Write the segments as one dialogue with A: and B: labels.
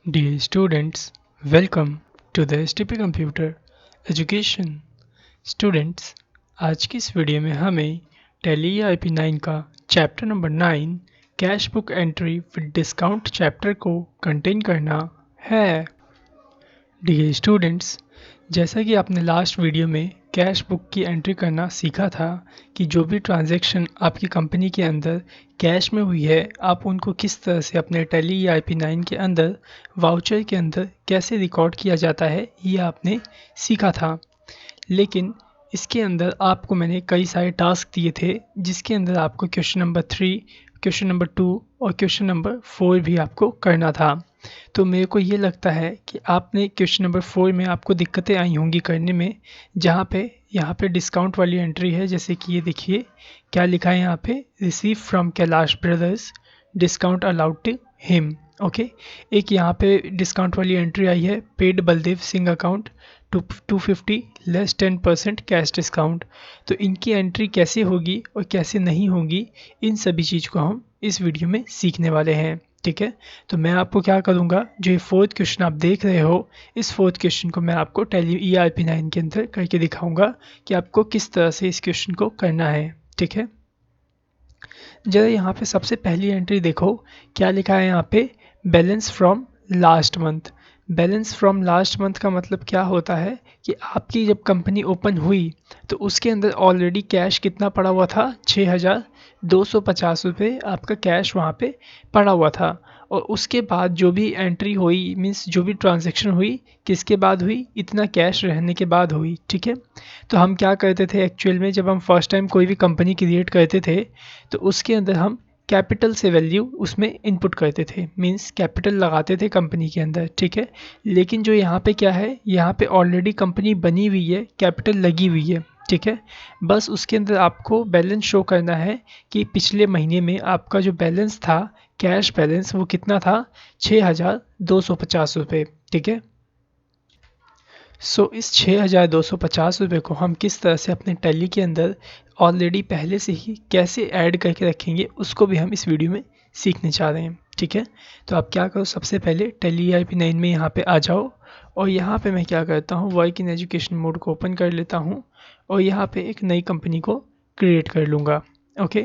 A: Dear students, welcome to the STP Computer Education. Students, आज की इस वीडियो में हमें टैली IP9 का chapter number 9 cash book entry with discount chapter को कंटेन करना है। डियर स्टूडेंट्स, जैसा कि आपने लास्ट वीडियो में कैश बुक की एंट्री करना सीखा था कि जो भी ट्रांजैक्शन आपकी कंपनी के अंदर कैश में हुई है, आप उनको किस तरह से अपने टैली या IP9 के अंदर वाउचर के अंदर कैसे रिकॉर्ड किया जाता है, ये आपने सीखा था। लेकिन इसके अंदर आपको मैंने कई सारे टास्क दिए थे, जिसके अंदर आपको क्वेश्चन नंबर 3, क्वेश्चन नंबर 2 और क्वेश्चन नंबर 4 भी आपको करना था। तो मेरे को ये लगता है कि आपने क्वेश्चन नंबर 4 में आपको दिक्कतें आई होंगी करने में, जहाँ पे यहाँ पे डिस्काउंट वाली एंट्री है। जैसे कि ये देखिए क्या लिखा है यहाँ पे, receive from Kailash brothers, discount allowed to him. Okay, एक यहाँ पे डिस्काउंट वाली एंट्री आई है, paid Baldev Singh account 250 less 10% cash discount. तो इनकी एंट्री कैसे होगी और कैसे नहीं होगी, इन सभी चीज़ को हम इस वीडियो में सीखने वाले हैं। ठीक है, तो मैं आपको क्या करूँगा, जो ये फोर्थ क्वेश्चन आप देख रहे हो, इस फोर्थ क्वेश्चन को मैं आपको टैली ERP9 के अंदर करके दिखाऊंगा कि आपको किस तरह से इस क्वेश्चन को करना है। ठीक है, जरा यहाँ पे सबसे पहली एंट्री देखो, क्या लिखा है यहाँ पे, balance from last month. Balance from last month का मतलब क्या होता है कि आपकी जब कंपनी ओपन हुई तो उसके अंदर ऑलरेडी कैश कितना पड़ा हुआ था, 6,250 रुपये आपका कैश वहाँ पे पड़ा हुआ था। और उसके बाद जो भी एंट्री हुई, मीन्स जो भी ट्रांजैक्शन हुई, किसके बाद हुई, इतना कैश रहने के बाद हुई। ठीक है, तो हम क्या करते थे एक्चुअल में, जब हम फर्स्ट टाइम कोई भी कंपनी क्रिएट करते थे तो उसके अंदर हम कैपिटल से वैल्यू उसमें इनपुट करते थे, मींस कैपिटल लगाते थे कंपनी के अंदर। ठीक है, लेकिन जो यहाँ पे क्या है, यहाँ पे ऑलरेडी कंपनी बनी हुई है, कैपिटल लगी हुई है। ठीक है, बस उसके अंदर आपको बैलेंस शो करना है कि पिछले महीने में आपका जो बैलेंस था, कैश बैलेंस, वो कितना था, 6,250 रुपये। ठीक है, इस 6,250 रुपये को हम किस तरह से अपने टैली के अंदर ऑलरेडी पहले से ही कैसे ऐड करके रखेंगे, उसको भी हम इस वीडियो में सीखने जा रहे हैं। ठीक है, तो आप क्या करो, सबसे पहले टैली IP9 में यहाँ पे आ जाओ और यहाँ पे मैं क्या करता हूँ, वर्क इन एजुकेशन मोड को ओपन कर लेता हूँ और यहाँ पे एक नई कंपनी को क्रिएट कर लूँगा। ओके,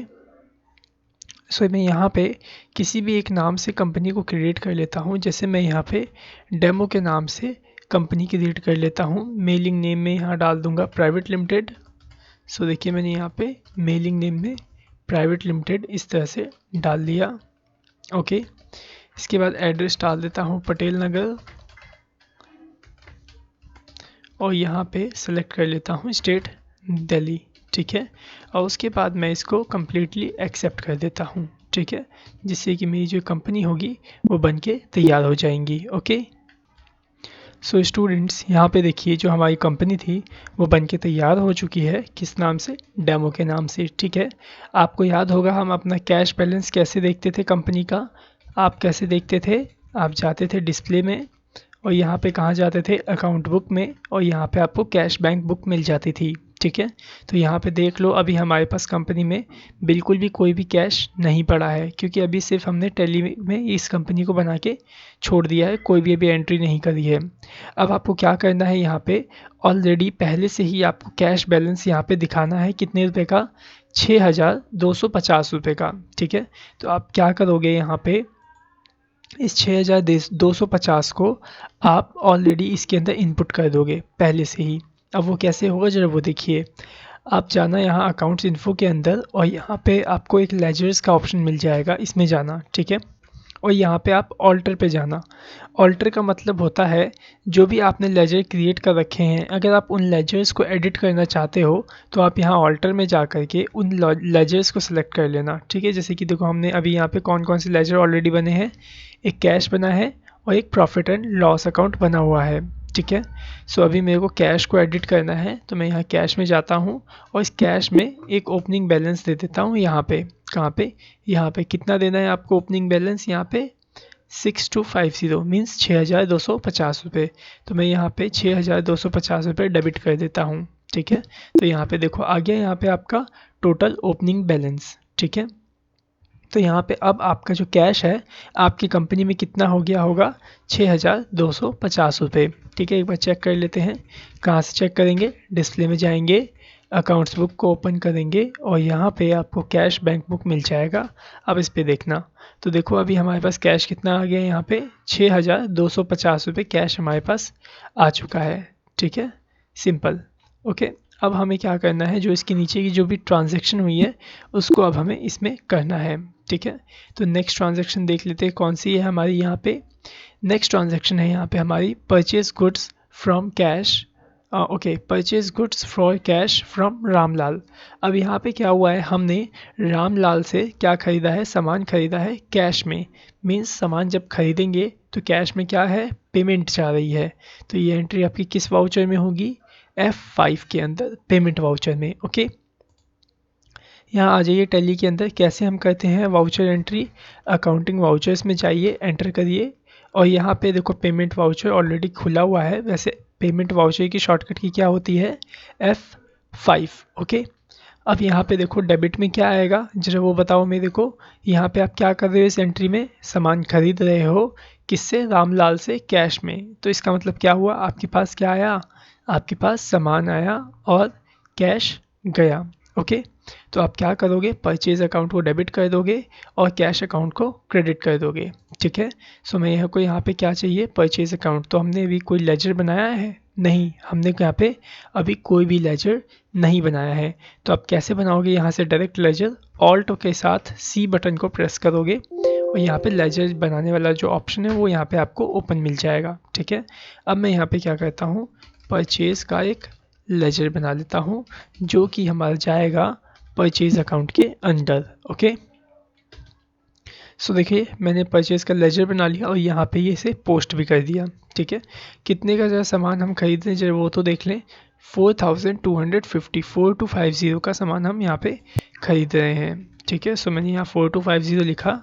A: मैं यहाँ पे किसी भी एक नाम से कंपनी को क्रिएट कर लेता हूँ। जैसे मैं यहाँ पे डेमो के नाम से कंपनी क्रिएट कर लेता हूँ। मेलिंग नेम में यहाँ डाल दूँगा प्राइवेट लिमिटेड। देखिए मैंने यहाँ पे मेलिंग नेम में प्राइवेट लिमिटेड इस तरह से डाल दिया। ओके, इसके बाद एड्रेस डाल देता हूँ पटेल नगर और यहाँ पे सेलेक्ट कर लेता हूँ स्टेट दिल्ली। ठीक है, और उसके बाद मैं इसको कम्प्लीटली एक्सेप्ट कर देता हूँ। ठीक है, जिससे कि मेरी जो कंपनी होगी वो बन के तैयार हो जाएंगी। ओके, स्टूडेंट्स यहाँ पे देखिए जो हमारी कंपनी थी वो बन के तैयार हो चुकी है। किस नाम से, डेमो के नाम से। ठीक है, आपको याद होगा हम अपना कैश बैलेंस कैसे देखते थे कंपनी का, आप कैसे देखते थे, आप जाते थे डिस्प्ले में और यहाँ पे कहाँ जाते थे, अकाउंट बुक में, और यहाँ पे आपको कैश बैंक बुक मिल जाती थी। ठीक है, तो यहाँ पे देख लो अभी हमारे पास कंपनी में बिल्कुल भी कोई भी कैश नहीं पड़ा है, क्योंकि अभी सिर्फ हमने टैली में इस कंपनी को बना के छोड़ दिया है, कोई भी अभी एंट्री नहीं करी है। अब आपको क्या करना है, यहाँ पे ऑलरेडी पहले से ही आपको कैश बैलेंस यहाँ पे दिखाना है, कितने रुपए का, 6,250 रुपये का। ठीक है, तो आप क्या करोगे, यहाँ पे इस 6,250 को आप ऑलरेडी इसके अंदर इनपुट कर दोगे पहले से ही। अब वो कैसे होगा जरा वो देखिए, आप जाना यहाँ अकाउंट्स इन्फो के अंदर और यहाँ पे आपको एक लेजर्स का ऑप्शन मिल जाएगा, इसमें जाना। ठीक है, और यहाँ पे आप ऑल्टर पे जाना। ऑल्टर का मतलब होता है जो भी आपने लेजर क्रिएट कर रखे हैं, अगर आप उन लेजर्स को एडिट करना चाहते हो तो आप यहाँ ऑल्टर में जा कर के उन लेजर्स को सिलेक्ट कर लेना। ठीक है, जैसे कि देखो हमने अभी यहाँ पे कौन कौन से लेजर ऑलरेडी बने हैं, एक कैश बना है और एक प्रॉफिट एंड लॉस अकाउंट बना हुआ है। ठीक है, अभी मेरे को कैश को एडिट करना है तो मैं यहाँ कैश में जाता हूँ और इस कैश में एक ओपनिंग बैलेंस दे देता हूँ। यहाँ पे कहाँ पे, यहाँ पे कितना देना है आपको ओपनिंग बैलेंस, यहाँ पे 6250 मीन्स 6,250 रुपये। तो मैं यहाँ पे 6,250 रुपये डेबिट कर देता हूँ। ठीक है, तो यहाँ पे देखो आ गया यहाँ पे आपका टोटल ओपनिंग बैलेंस। ठीक है, तो यहाँ पे अब आपका जो कैश है आपकी कंपनी में कितना हो गया होगा, 6,250 रुपये। ठीक है, एक बार चेक कर लेते हैं। कहाँ से चेक करेंगे, डिस्प्ले में जाएंगे, अकाउंट्स बुक को ओपन करेंगे और यहाँ पे आपको कैश बैंक बुक मिल जाएगा। अब इस पे देखना, तो देखो अभी हमारे पास कैश कितना आ गया, यहाँ पे 6,250 रुपये कैश हमारे पास आ चुका है। ठीक है, सिंपल। ओके, अब हमें क्या करना है, जो इसके नीचे की जो भी ट्रांजैक्शन हुई है उसको अब हमें इसमें करना है। ठीक है, तो नेक्स्ट ट्रांजैक्शन देख लेते हैं कौन सी है हमारी। यहाँ पे नेक्स्ट ट्रांजैक्शन है यहाँ पे हमारी purchase goods from cash. Okay, purchase goods for cash from Ramlal. अब यहाँ पे क्या हुआ है, हमने रामलाल से क्या ख़रीदा है, सामान ख़रीदा है कैश में। मीन्स सामान जब खरीदेंगे तो कैश में क्या है, पेमेंट जा रही है। तो ये एंट्री आपकी किस वाउचर में होगी, F5 के अंदर, पेमेंट वाउचर में। ओके, यहाँ आ जाइए टैली के अंदर। कैसे हम करते हैं वाउचर एंट्री, अकाउंटिंग वाउचर्स में जाइए, एंटर करिए और यहाँ पे देखो पेमेंट वाउचर ऑलरेडी खुला हुआ है। वैसे पेमेंट वाउचर की शॉर्टकट की क्या होती है, F5। ओके, अब यहाँ पे देखो डेबिट में क्या आएगा, जरा वो बताओ मेरे को। यहाँ पे आप क्या कर रहे हो, इस एंट्री में सामान खरीद रहे हो किससे, रामलाल से, कैश में। तो इसका मतलब क्या हुआ, आपके पास क्या आया, आपके पास सामान आया और कैश गया। ओके, तो आप क्या करोगे, परचेज अकाउंट को डेबिट कर दोगे और कैश अकाउंट को क्रेडिट कर दोगे। ठीक है, सो मैं यहाँ को यहाँ पे क्या चाहिए, परचेज अकाउंट। तो हमने अभी कोई लेजर बनाया है नहीं, हमने यहाँ पे अभी कोई भी लेजर नहीं बनाया है। तो आप कैसे बनाओगे, यहाँ से डायरेक्ट लेजर ऑल्ट के साथ C बटन को प्रेस करोगे और यहाँ पे लेजर बनाने वाला जो ऑप्शन है वो यहाँ पे आपको ओपन मिल जाएगा। ठीक है, अब मैं यहाँ पे क्या करता हूँ, परचेज का एक लेजर बना लेता हूँ जो कि हमारा जाएगा परचेज अकाउंट के अंडर। ओके, सो देखिए मैंने परचेज का लेजर बना लिया और यहाँ पे ये इसे पोस्ट भी कर दिया। ठीक है, कितने का जरा सामान हम खरीद रहे हैं जरा वो तो देख लें, 4,250, 4250 का सामान हम यहाँ पे खरीद रहे हैं। ठीक है, सो मैंने यहाँ 4250 लिखा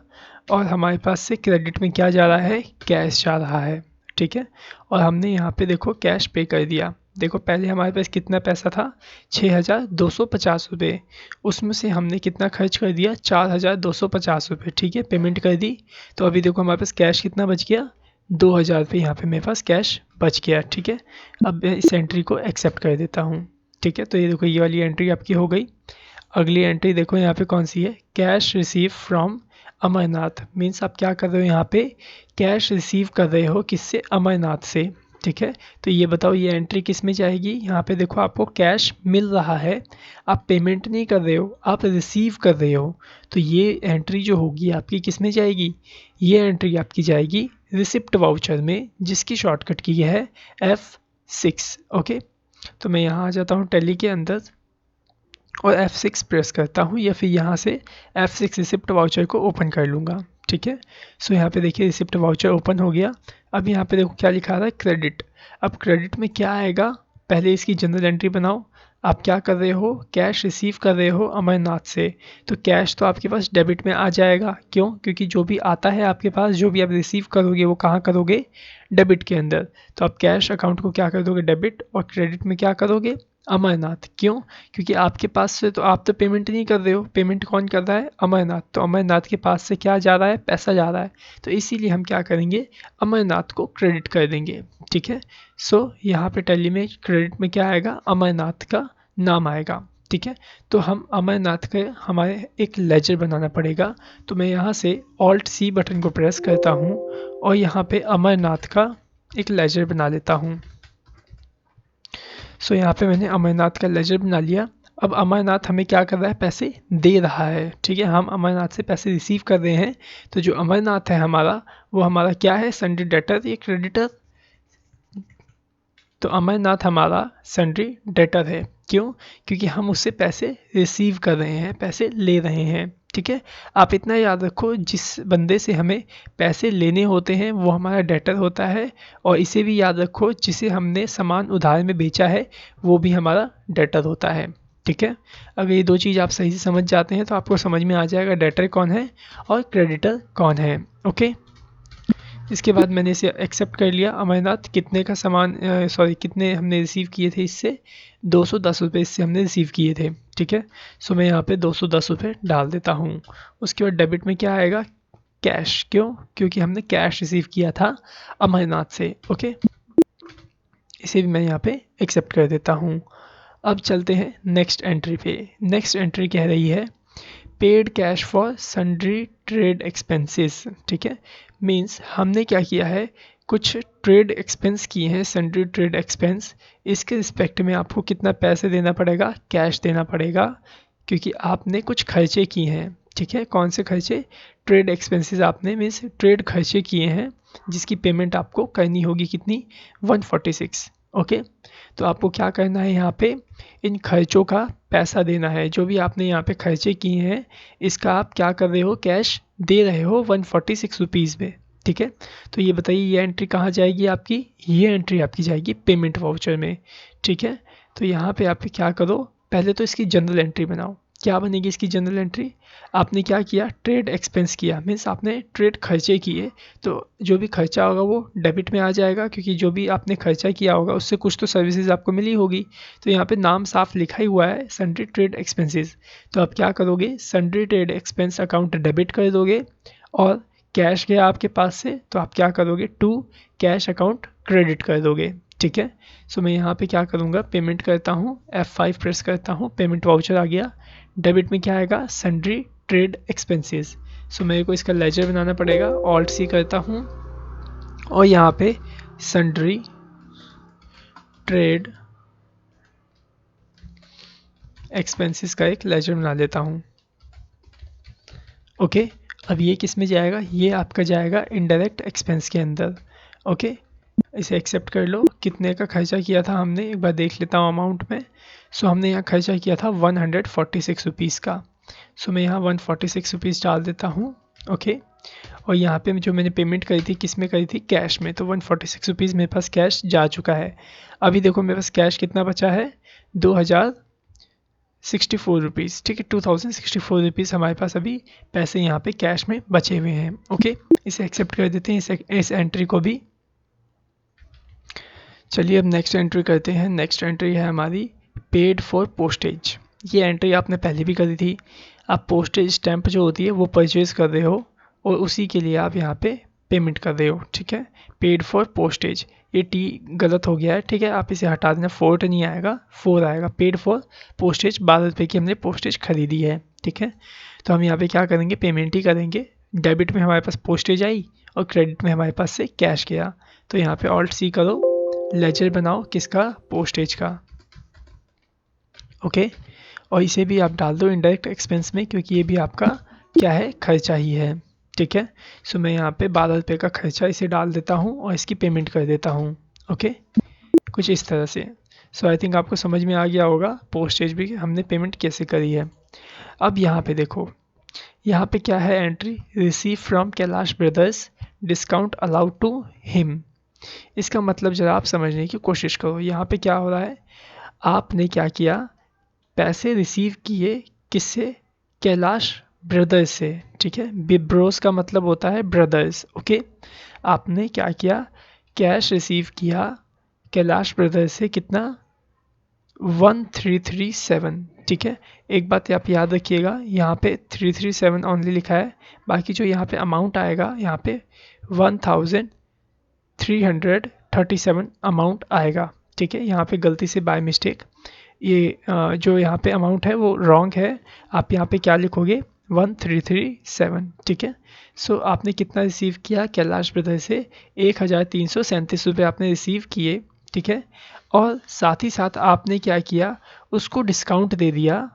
A: और हमारे पास से क्रेडिट में क्या जा रहा है, कैश जा रहा है। ठीक है, और हमने यहाँ पे देखो कैश पे कर दिया। देखो पहले हमारे पास कितना पैसा था, 6,250 रुपये, उसमें से हमने कितना खर्च कर दिया, 4,250 रुपये। ठीक है, पेमेंट कर दी। तो अभी देखो हमारे पास कैश कितना बच गया, 2,000 रुपये यहाँ पे मेरे पास कैश बच गया। ठीक है, अब मैं इस एंट्री को एक्सेप्ट कर देता हूँ। ठीक है, तो ये देखो ये वाली एंट्री आपकी हो गई। अगली एंट्री देखो यहाँ पे कौन सी है, cash receive from Amarnath. Means आप क्या कर रहे हो, यहाँ पे कैश रिसीव कर रहे हो किससे, अमरनाथ से। ठीक है, तो ये बताओ ये एंट्री किस में जाएगी। यहाँ पे देखो आपको कैश मिल रहा है, आप पेमेंट नहीं कर रहे हो, आप रिसीव कर रहे हो। तो ये एंट्री जो होगी आपकी किस में जाएगी, ये एंट्री आपकी जाएगी रिसिप्ट वाउचर में, जिसकी शॉर्टकट की है F6। ओके, तो मैं यहाँ आ जाता हूँ टैली के अंदर और F6 प्रेस करता हूँ या फिर यहाँ से F6 रिसिप्ट वाउचर को ओपन कर लूँगा। ठीक है, सो यहाँ पे देखिए रिसिप्ट वाउचर ओपन हो गया। अब यहाँ पे देखो क्या लिखा रहा है, क्रेडिट। अब क्रेडिट में क्या आएगा, पहले इसकी जनरल एंट्री बनाओ। आप क्या कर रहे हो, कैश रिसीव कर रहे हो अमरनाथ से, तो कैश तो आपके पास डेबिट में आ जाएगा। क्यों, क्योंकि जो भी आता है आपके पास, जो भी आप रिसीव करोगे वो कहाँ करोगे, डेबिट के अंदर। तो आप कैश अकाउंट को क्या कर दोगे, डेबिट, और क्रेडिट में क्या करोगे, अमरनाथ। क्यों, क्योंकि आपके पास से तो आप तो पेमेंट नहीं कर रहे हो, पेमेंट कौन कर रहा है, अमरनाथ। तो अमरनाथ के पास से क्या जा रहा है, पैसा जा रहा है। तो इसीलिए हम क्या करेंगे, अमरनाथ को क्रेडिट कर देंगे। ठीक है, सो यहाँ पे टैली में क्रेडिट में क्या आएगा, अमरनाथ का नाम आएगा। ठीक है, तो हम अमरनाथ के हमारे एक लेजर बनाना पड़ेगा। तो मैं यहाँ से ऑल्ट C बटन को प्रेस करता हूँ और यहाँ पे अमरनाथ का एक लेजर बना लेता हूँ। सो यहाँ पे मैंने अमरनाथ का लेजर बना लिया। अब अमरनाथ हमें क्या कर रहा है, पैसे दे रहा है। ठीक है, हम अमरनाथ से पैसे रिसीव कर रहे हैं। तो जो अमरनाथ है हमारा, वो हमारा क्या है, सन्ड्री डेटर या क्रेडिटर। तो अमरनाथ हमारा सन्ड्री डेटर है। क्यों, क्योंकि हम उससे पैसे रिसीव कर रहे हैं, पैसे ले रहे हैं। ठीक है, आप इतना याद रखो, जिस बंदे से हमें पैसे लेने होते हैं वो हमारा डेटर होता है, और इसे भी याद रखो जिसे हमने सामान उधार में बेचा है वो भी हमारा डेटर होता है। ठीक है, अगर ये दो चीज़ आप सही से समझ जाते हैं तो आपको समझ में आ जाएगा डेटर कौन है और क्रेडिटर कौन है। ओके, इसके बाद मैंने इसे एक्सेप्ट कर लिया। अमरनाथ कितने का सामान, सॉरी कितने हमने रिसीव किए थे इससे, 210 रुपये इससे हमने रिसीव किए थे। ठीक ठीक है। सो मैं यहाँ पे 210 रुपये डाल देता हूँ। उसके बाद डेबिट में क्या आएगा, कैश। क्यों? क्योंकि हमने कैश रिसीव किया था अमरनाथ से। ओके, इसे भी मैं यहाँ पे एक्सेप्ट कर देता हूँ। अब चलते हैं नेक्स्ट एंट्री पे। नेक्स्ट एंट्री कह रही है paid cash for sundry trade expenses. ठीक है, मीन्स हमने क्या किया है, कुछ ट्रेड एक्सपेंस किए हैं, सन्ड्री ट्रेड एक्सपेंस। इसके रिस्पेक्ट में आपको कितना पैसे देना पड़ेगा, कैश देना पड़ेगा, क्योंकि आपने कुछ खर्चे किए हैं। ठीक है, कौन से खर्चे, ट्रेड एक्सपेंसेस आपने मीन्स ट्रेड खर्चे किए हैं, जिसकी पेमेंट आपको करनी होगी कितनी, 146। ओके, तो आपको क्या करना है, यहाँ पे इन खर्चों का पैसा देना है। जो भी आपने यहाँ पे खर्चे किए हैं, इसका आप क्या कर रहे हो, कैश दे रहे हो 146 रुपीज़ में। ठीक है, तो ये बताइए ये एंट्री कहाँ जाएगी आपकी, ये एंट्री आपकी जाएगी पेमेंट वाउचर में। ठीक है, तो यहाँ पे आप क्या करो, पहले तो इसकी जनरल एंट्री बनाओ। क्या बनेगी इसकी जनरल एंट्री, आपने क्या किया, ट्रेड एक्सपेंस किया, मीन्स आपने ट्रेड खर्चे किए, तो जो भी खर्चा होगा वो डेबिट में आ जाएगा, क्योंकि जो भी आपने खर्चा किया होगा उससे कुछ तो सर्विसेज आपको मिली होगी। तो यहाँ पे नाम साफ लिखा ही हुआ है, सन्ड्री ट्रेड एक्सपेंसेस। तो आप क्या करोगे, sundry trade expense account debit कर दोगे, और कैश गया आपके पास से, तो आप क्या करोगे, टू कैश अकाउंट क्रेडिट कर दोगे। ठीक है, सो मैं यहाँ पे क्या करूँगा, पेमेंट करता हूँ, F5 प्रेस करता हूँ, पेमेंट वाउचर आ गया। डेबिट में क्या आएगा, सन्ड्री ट्रेड एक्सपेंसेस। सो मेरे को इसका लेजर बनाना पड़ेगा, ऑल्ट सी करता हूँ, और यहाँ पे सन्ड्री ट्रेड एक्सपेंसेस का एक लेजर बना लेता हूँ। ओके, अब ये किस में जाएगा, ये आपका जाएगा इनडायरेक्ट एक्सपेंस के अंदर। ओके, इसे एक्सेप्ट कर लो। कितने का खर्चा किया था हमने, एक बार देख लेता हूँ अमाउंट में। सो हमने यहाँ खर्चा किया था 146 रुपीज़ का। सो मैं यहाँ 146 रुपीज़ डाल देता हूँ। ओके, और यहाँ पे जो मैंने पेमेंट करी थी, किस में करी थी, कैश में, तो 146 रुपीज़ मेरे पास कैश जा चुका है। अभी देखो मेरे पास कैश कितना बचा है, 2064 रुपीज़। ठीक है, 2064 रुपीज़ हमारे पास अभी पैसे यहाँ पे कैश में बचे हुए हैं। ओके, इसे एक्सेप्ट कर देते हैं, इस एंट्री को भी। चलिए अब नेक्स्ट एंट्री करते हैं। नेक्स्ट एंट्री है हमारी पेड फॉर पोस्टेज। ये एंट्री आपने पहले भी करी थी। आप पोस्टेज स्टैंप जो होती है वो परचेज़ कर रहे हो, और उसी के लिए आप यहाँ पे पेमेंट कर रहे हो। ठीक है, पेड फॉर पोस्टेज, ये टी गलत हो गया है। ठीक है, आप इसे हटा देना, 4 नहीं आएगा, 4 आएगा। पेड फॉर पोस्टेज, 12 रुपये की हमने पोस्टेज खरीदी है। ठीक है, तो हम यहाँ पे क्या करेंगे, पेमेंट ही करेंगे। डेबिट में हमारे पास पोस्टेज आई, और क्रेडिट में हमारे पास से कैश गया। तो यहाँ पे ऑल्ट सी करो, लेजर बनाओ, किसका, पोस्टेज का। ओके, और इसे भी आप डाल दो इनडायरेक्ट एक्सपेंस में, क्योंकि ये भी आपका क्या है, खर्चा ही है। ठीक है, सो मैं यहाँ पे 12 रुपये का खर्चा इसे डाल देता हूँ, और इसकी पेमेंट कर देता हूँ। ओके, कुछ इस तरह से। सो आई थिंक आपको समझ में आ गया होगा पोस्टेज भी हमने पेमेंट कैसे करी है। अब यहाँ पे देखो, यहाँ पे क्या है entry, receive from Kailash brothers, discount allowed to him. इसका मतलब ज़रा आप समझने की कोशिश करो। यहाँ पे क्या हो रहा है, आपने क्या किया, पैसे रिसीव किए, किससे, कैलाश ब्रदर्स से। ठीक है, बिब्रोस का मतलब होता है ब्रदर्स। ओके, आपने क्या किया, कैश रिसीव किया कैलाश ब्रदर्स से, कितना, 1337। ठीक है, एक बात आप याद रखिएगा, यहाँ पे 337 ओनली लिखा है, बाकी जो यहाँ पे अमाउंट आएगा, यहाँ पे 1337 अमाउंट आएगा। ठीक है, यहाँ पे गलती से बाय मिस्टेक ये जो यहाँ पे अमाउंट है वो रॉन्ग है। आप यहाँ पे क्या लिखोगे, 1337। ठीक है, सो आपने कितना रिसीव किया कैलाश ब्रदर से, 1337 रुपये आपने रिसीव किए। ठीक है, और साथ ही साथ आपने क्या किया, उसको डिस्काउंट दे दिया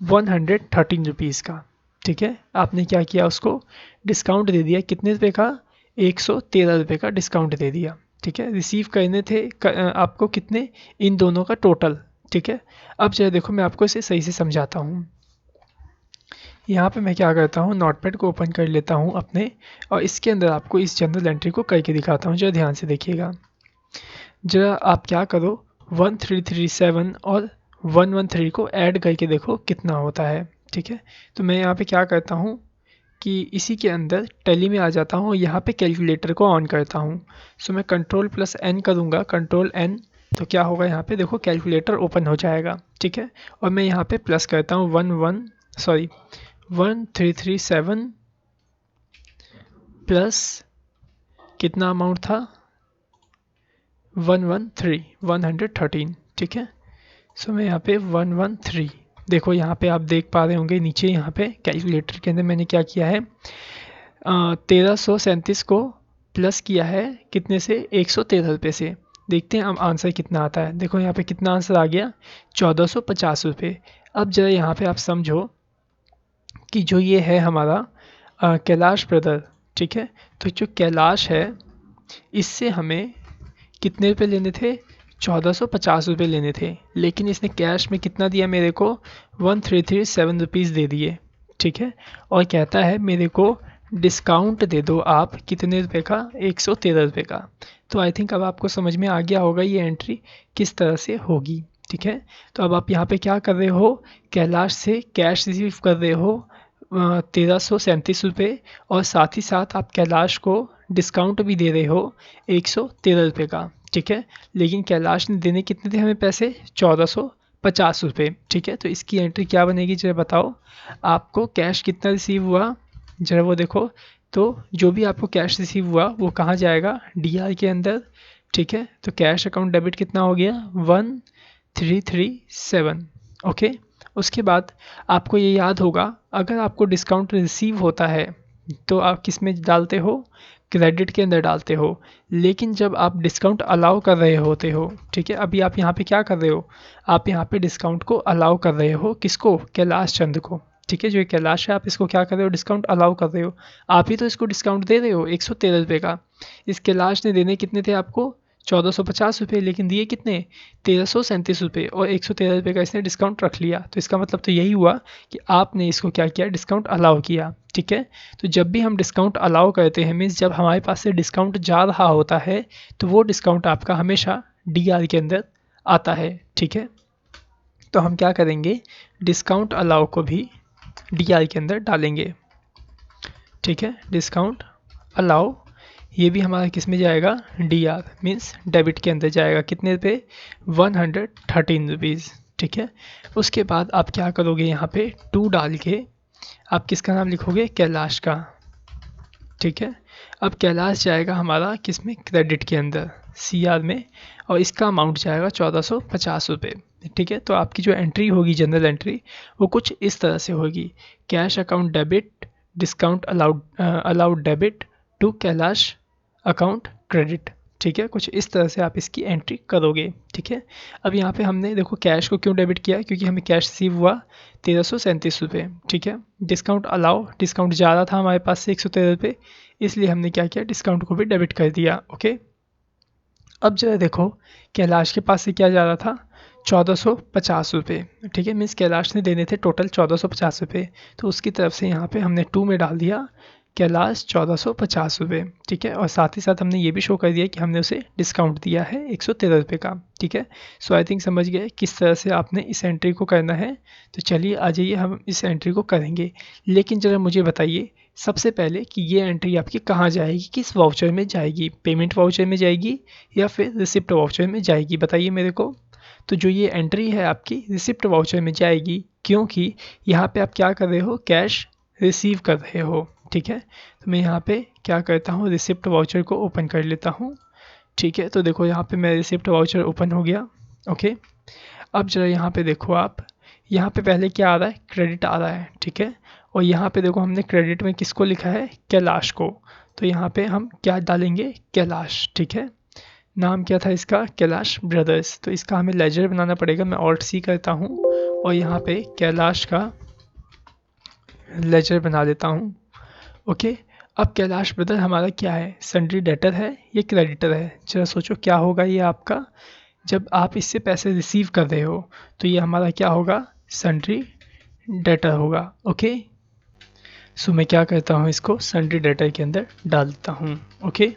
A: 113 रुपीज़ का। ठीक है, आपने क्या किया, उसको डिस्काउंट दे दिया, कितने रुपये का, 113 रुपये का डिस्काउंट दे दिया। ठीक है, रिसीव करने थे आपको कितने, इन दोनों का टोटल। ठीक है, अब जरा देखो मैं आपको इसे सही से समझाता हूँ। यहाँ पे मैं क्या करता हूँ, नोटपैड को ओपन कर लेता हूँ अपने, और इसके अंदर आपको इस जनरल एंट्री को करके दिखाता हूँ। जरा ध्यान से देखिएगा। जरा आप क्या करो, 1337 और 113 को ऐड करके देखो कितना होता है। ठीक है, तो मैं यहाँ पे क्या करता हूँ कि इसी के अंदर टैली में आ जाता हूँ, यहाँ पे कैलकुलेटर को ऑन करता हूँ। सो मैं Ctrl+N करूँगा, Ctrl+N, तो क्या होगा यहाँ पे देखो कैलकुलेटर ओपन हो जाएगा, ठीक है। और मैं यहाँ पे प्लस करता हूँ 1337 प्लस कितना अमाउंट था 113, ठीक है। सो मैं यहाँ पे 113, देखो यहाँ पे आप देख पा रहे होंगे नीचे यहाँ पे कैलकुलेटर के अंदर मैंने क्या किया है 1337 को प्लस किया है कितने से 113 रुपये से। देखते हैं अब आंसर कितना आता है। देखो यहाँ पे कितना आंसर आ गया 1450 रुपये। अब जरा यहाँ पे आप समझो कि जो ये है हमारा कैलाश ब्रदर, ठीक है। तो जो कैलाश है इससे हमें कितने रुपये लेने थे 1450 रुपये लेने थे, लेकिन इसने कैश में कितना दिया मेरे को 1337 रुपीज़ दे दिए, ठीक है। और कहता है मेरे को डिस्काउंट दे दो आप कितने रुपए का 113 रुपये का। तो आई थिंक अब आपको समझ में आ गया होगा ये एंट्री किस तरह से होगी, ठीक है। तो अब आप यहाँ पे क्या कर रहे हो, कैलाश से कैश रिसीव कर रहे हो 1337 रुपये, और साथ ही साथ आप कैलाश को डिस्काउंट भी दे रहे हो 113 रुपये का, ठीक है। लेकिन कैलाश ने देने कितने थे हमें पैसे 1450 रुपये, ठीक है। तो इसकी एंट्री क्या बनेगी जरा बताओ, आपको कैश कितना रिसीव हुआ जरा वो देखो। तो जो भी आपको कैश रिसीव हुआ वो कहाँ जाएगा डीआर के अंदर, ठीक है। तो कैश अकाउंट डेबिट कितना हो गया 1337, ओके। उसके बाद आपको ये याद होगा अगर आपको डिस्काउंट रिसीव होता है तो आप किस में डालते हो, क्रेडिट के अंदर डालते हो। लेकिन जब आप डिस्काउंट अलाउ कर रहे होते हो, ठीक है, अभी आप यहाँ पे क्या कर रहे हो, आप यहाँ पे डिस्काउंट को अलाउ कर रहे हो, किसको, कैलाश चंद को, ठीक है। जो कैलाश है आप इसको क्या कर रहे हो, डिस्काउंट अलाउ कर रहे हो। आप ही तो इसको डिस्काउंट दे रहे हो 113 रुपये का। इस कैलाश ने देने कितने थे आपको 1450 रुपये, लेकिन दिए कितने 1337 रुपये, और 113 रुपये का इसने डिस्काउंट रख लिया। तो इसका मतलब तो यही हुआ कि आपने इसको क्या किया, डिस्काउंट अलाउ किया, ठीक है। तो जब भी हम डिस्काउंट अलाउ करते हैं मीन्स जब हमारे पास से डिस्काउंट जा रहा होता है तो वो डिस्काउंट आपका हमेशा डीआर के अंदर आता है, ठीक है। तो हम क्या करेंगे, डिस्काउंट अलाउ को भी डीआर के अंदर डालेंगे, ठीक है। डिस्काउंट अलाउ ये भी हमारा किस में जाएगा, डीआर मीन्स डेबिट के अंदर जाएगा। कितने रुपये 113 रुपीज़, ठीक है। उसके बाद आप क्या करोगे, यहाँ पे 2 डाल के आप किसका नाम लिखोगे, कैलाश का, ठीक है। अब कैलाश जाएगा हमारा किस में, क्रेडिट के अंदर सीआर में, और इसका अमाउंट जाएगा 1450 रुपये, ठीक है। तो आपकी जो एंट्री होगी जनरल एंट्री वो कुछ इस तरह से होगी, cash account debit, discount allowed debit to Kailash account credit, ठीक है। कुछ इस तरह से आप इसकी एंट्री करोगे, ठीक है। अब यहाँ पे हमने देखो कैश को क्यों डेबिट किया, क्योंकि हमें कैश रिसीव हुआ 1337 रुपये, ठीक है। डिस्काउंट अलाउ, डिस्काउंट ज़्यादा था हमारे पास से 113 रुपये, इसलिए हमने क्या किया, डिस्काउंट को भी डेबिट कर दिया, ओके। अब जरा देखो कैलाश के पास से क्या जा रहा था 1450 रुपये, ठीक है। मीन्स कैलाश ने देने थे टोटल 1450 रुपये, तो उसकी तरफ से यहाँ पे हमने 2 में डाल दिया कैलाश 1450 रुपये, ठीक है। और साथ ही साथ हमने ये भी शो कर दिया कि हमने उसे डिस्काउंट दिया है 113 रुपये का, ठीक है। सो आई थिंक समझ गए किस तरह से आपने इस एंट्री को करना है। तो चलिए आ जाइए हम इस एंट्री को करेंगे, लेकिन ज़रा मुझे बताइए सबसे पहले कि ये एंट्री आपकी कहाँ जाएगी, किस वाउचर में जाएगी, पेमेंट वाउचर में जाएगी या फिर रिसिप्ट वाउचर में जाएगी, बताइए मेरे को। तो जो ये एंट्री है आपकी रिसिप्ट वाउचर में जाएगी, क्योंकि यहाँ पे आप क्या कर रहे हो, कैश रिसीव कर रहे हो, ठीक है। तो मैं यहाँ पे क्या करता हूँ, रिसिप्ट वाउचर को ओपन कर लेता हूँ, ठीक है। तो देखो यहाँ पे मेरा रिसिप्ट वाउचर ओपन हो गया, ओके। अब जरा यहाँ पे देखो आप, यहाँ पे पहले क्या आ रहा है, क्रेडिट आ रहा है, ठीक है। और यहाँ पे देखो हमने क्रेडिट में किसको लिखा है, कैलाश को। तो यहाँ पे हम क्या डालेंगे, कैलाश, ठीक है। नाम क्या था इसका, कैलाश ब्रदर्स। तो इसका हमें लेजर बनाना पड़ेगा, मैं ऑल्ट सी करता हूँ और यहाँ पे कैलाश का लेजर बना देता हूँ, ओके। अब कैलाश ब्रदर हमारा क्या है, सन्ड्री डेटर है, ये क्रेडिटर है। जरा सोचो क्या होगा ये आपका, जब आप इससे पैसे रिसीव कर रहे हो तो ये हमारा क्या होगा, सन्ड्री डेटर होगा, ओके। सो मैं क्या करता हूँ, इसको सन्ड्री डेटर के अंदर डाल देता हूँ, ओके।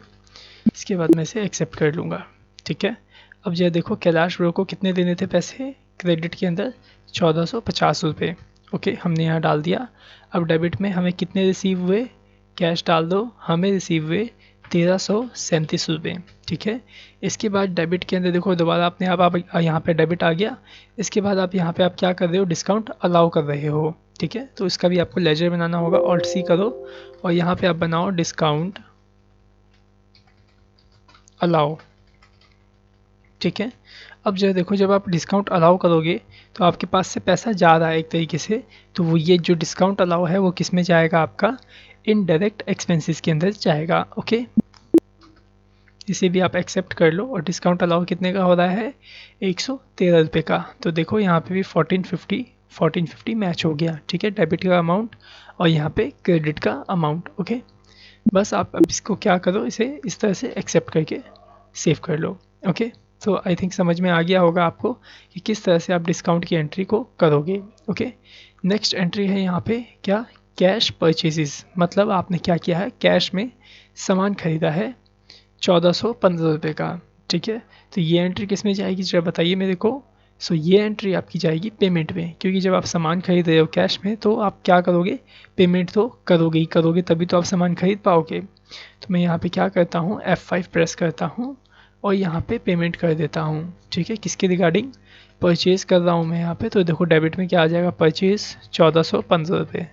A: इसके बाद मैं इसे एक्सेप्ट कर लूँगा, ठीक है। अब जरा देखो कैलाश ब्रो को कितने देने थे पैसे क्रेडिट के अंदर 1450 रुपये, ओके, हमने यहाँ डाल दिया। अब डेबिट में हमें कितने रिसीव हुए, कैश डाल दो, हमें रिसीव हुए 1337 रुपये। ठीक है, इसके बाद डेबिट के अंदर देखो दोबारा अपने आप यहाँ पे डेबिट आ गया। इसके बाद आप यहाँ पे आप क्या कर रहे हो, डिस्काउंट अलाउ कर रहे हो। ठीक है, तो इसका भी आपको लेजर बनाना होगा, ऑल्ट सी करो और यहाँ पे आप बनाओ डिस्काउंट अलाउ। ठीक है, अब जो देखो जब आप डिस्काउंट अलाउ करोगे तो आपके पास से पैसा जा रहा है एक तरीके से, तो वो ये जो डिस्काउंट अलाउ है वो किस में जाएगा, आपका इनडायरेक्ट एक्सपेंसेस के अंदर जाएगा। ओके, इसे भी आप एक्सेप्ट कर लो। और डिस्काउंट अलाउ कितने का हो रहा है, 113 रुपये का। तो देखो यहाँ पे भी 1450 मैच हो गया। ठीक है, डेबिट का अमाउंट और यहाँ पे क्रेडिट का अमाउंट। ओके, बस आप अब इसको क्या करो, इसे इस तरह से एक्सेप्ट करके सेव कर लो। ओके, तो आई थिंक समझ में आ गया होगा आपको कि किस तरह से आप डिस्काउंट की एंट्री को करोगे। ओके, नेक्स्ट एंट्री है यहाँ पे क्या, कैश परचेजेस। मतलब आपने क्या किया है, कैश में सामान खरीदा है 1415 रुपये का। ठीक है, तो ये एंट्री किस में जाएगी जरा बताइए मेरे को। सो ये एंट्री आपकी जाएगी पेमेंट में, क्योंकि जब आप सामान खरीद रहे हो कैश में तो आप क्या करोगे, पेमेंट तो करोगे ही करोगे, तभी तो आप सामान खरीद पाओगे। तो मैं यहाँ पे क्या करता हूँ, F5 प्रेस करता हूँ और यहाँ पे पेमेंट कर देता हूँ। ठीक है, किसके रिगार्डिंग, परचेज़ कर रहा हूँ मैं यहाँ पे। तो देखो डेबिट में क्या आ जाएगा, परचेज़ 1415 रुपये।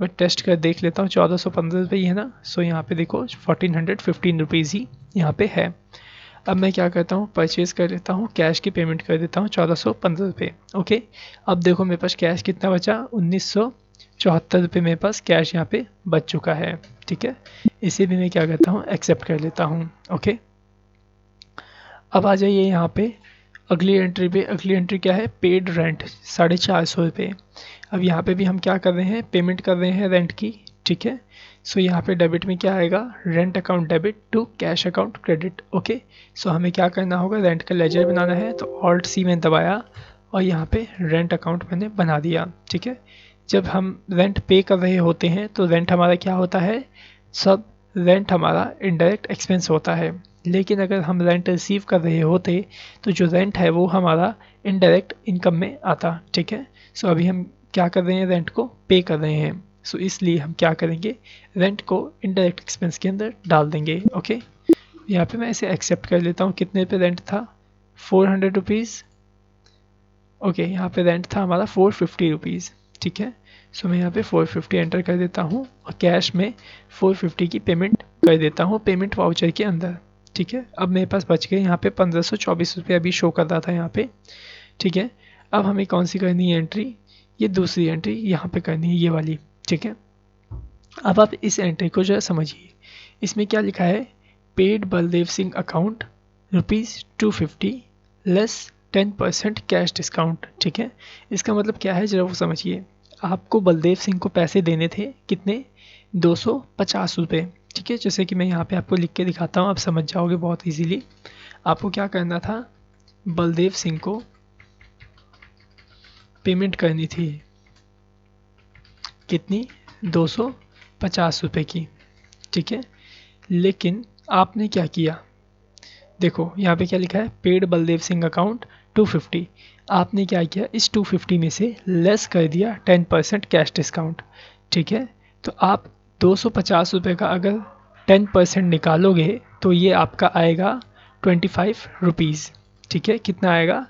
A: मैं टेस्ट कर देख लेता हूँ, 1415 रुपये ही है ना। सो यहाँ पे देखो 1415 रुपीज़ ही यहाँ पे है। अब मैं क्या करता हूँ, परचेज़ कर लेता हूँ, कैश की पेमेंट कर देता हूँ 1415 रुपये। ओके, अब देखो मेरे पास कैश कितना बचा, 1974 रुपये मेरे पास कैश यहाँ पे बच चुका है। ठीक है, इसे भी मैं क्या करता हूँ, एक्सेप्ट कर लेता हूँ। ओके, अब आ जाइए यहाँ पे अगली एंट्री पे। अगली एंट्री क्या है, पेड रेंट 450 रुपये। अब यहाँ पे भी हम क्या कर रहे हैं, पेमेंट कर रहे हैं रेंट की। ठीक है, सो यहाँ पे डेबिट में क्या आएगा, rent account debit to cash account credit. Okay, so हमें क्या करना होगा, रेंट का लेजर बनाना है। तो ऑल्ट सी में दबाया और यहाँ पे रेंट अकाउंट मैंने बना दिया। ठीक है, जब हम रेंट पे कर रहे होते हैं तो रेंट हमारा क्या होता है, सब रेंट हमारा इनडायरेक्ट एक्सपेंस होता है। लेकिन अगर हम रेंट रिसीव कर रहे होते तो जो रेंट है वो हमारा इनडायरेक्ट इनकम में आता। ठीक है, सो अभी हम क्या कर रहे हैं, रेंट को पे कर रहे हैं। सो इसलिए हम क्या करेंगे, रेंट को इनडायरेक्ट एक्सपेंस के अंदर डाल देंगे। ओके, यहाँ पे मैं इसे एक्सेप्ट कर लेता हूँ। कितने पे रेंट था, 400 रुपीज़। ओके, यहाँ पे रेंट था हमारा 450 रुपीज़। ठीक है, सो मैं यहाँ पे 450 एंटर कर देता हूँ और कैश में 450 की पेमेंट कर देता हूँ पेमेंट वाउचर के अंदर। ठीक है, अब मेरे पास बच गए यहाँ पे 1524 रुपये अभी शो कर रहा था यहाँ पे। ठीक है, अब हमें कौन सी करनी है एंट्री, ये दूसरी एंट्री यहाँ पे करनी है, ये वाली। ठीक है, अब आप इस एंट्री को जो है समझिए, इसमें क्या लिखा है, paid Baldev Singh account ₹250 less 10% cash discount. ठीक है, इसका मतलब क्या है जरा वो समझिए। आपको बलदेव सिंह को पैसे देने थे कितने, 250 रुपये। ठीक है, जैसे कि मैं यहाँ पे आपको लिख के दिखाता हूँ, आप समझ जाओगे बहुत इजीली। आपको क्या करना था, बलदेव सिंह को पेमेंट करनी थी कितनी, 250 रुपये की। ठीक है, लेकिन आपने क्या किया, देखो यहाँ पे क्या लिखा है, पेड बलदेव सिंह अकाउंट 250। आपने क्या किया, इस 250 में से लेस कर दिया 10% कैश डिस्काउंट। ठीक है, तो आप 250 रुपये का अगर 10% निकालोगे तो ये आपका आएगा 25 रुपीज़। ठीक है, कितना आएगा,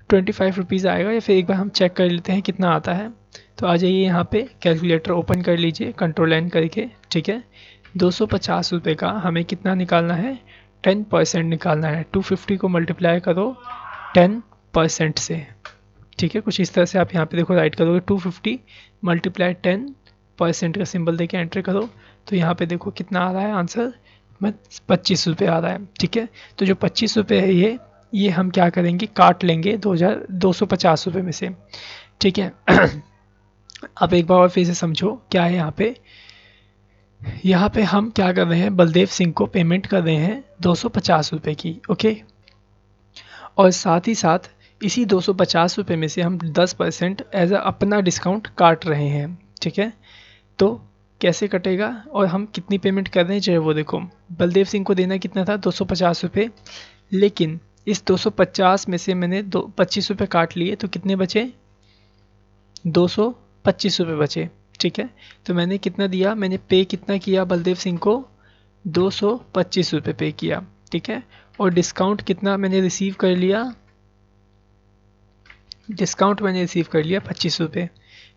A: 25 रुपीज़ आएगा। या फिर एक बार हम चेक कर लेते हैं कितना आता है। तो आ जाइए यहाँ पे कैलकुलेटर ओपन कर लीजिए कंट्रोल एन करके। ठीक है, 250 रुपये का हमें कितना निकालना है, 10% निकालना है। 250 को मल्टीप्लाई करो 10% से। ठीक है, कुछ इस तरह से आप यहाँ पे देखो राइट करोगे, 250 मल्टीप्लाई 10% का सिंबल देके एंटर करो। तो यहाँ पे देखो कितना आ रहा है आंसर, 25 रुपये आ रहा है। ठीक है, तो जो 25 रुपये है ये हम क्या करेंगे, काट लेंगे 250 रुपये में से। ठीक है, अब एक बार और फिर से समझो क्या है यहाँ पे हम क्या कर रहे हैं, बलदेव सिंह को पेमेंट कर रहे हैं 250 रुपये की। ओके, और साथ ही साथ इसी 250 रुपये में से हम 10% एज अ अपना डिस्काउंट काट रहे हैं। ठीक है, तो कैसे कटेगा और हम कितनी पेमेंट कर रहे हैं चाहे वो देखो, बलदेव सिंह को देना कितना था, 250 रुपये। लेकिन इस 250 में से मैंने 25 रुपये काट लिए तो कितने बचे, 225 रुपये बचे। ठीक है, तो मैंने कितना दिया, मैंने पे कितना किया बलदेव सिंह को, ₹225 पे किया, ठीक है। और डिस्काउंट कितना मैंने रिसीव कर लिया, डिस्काउंट मैंने रिसीव कर लिया ₹25,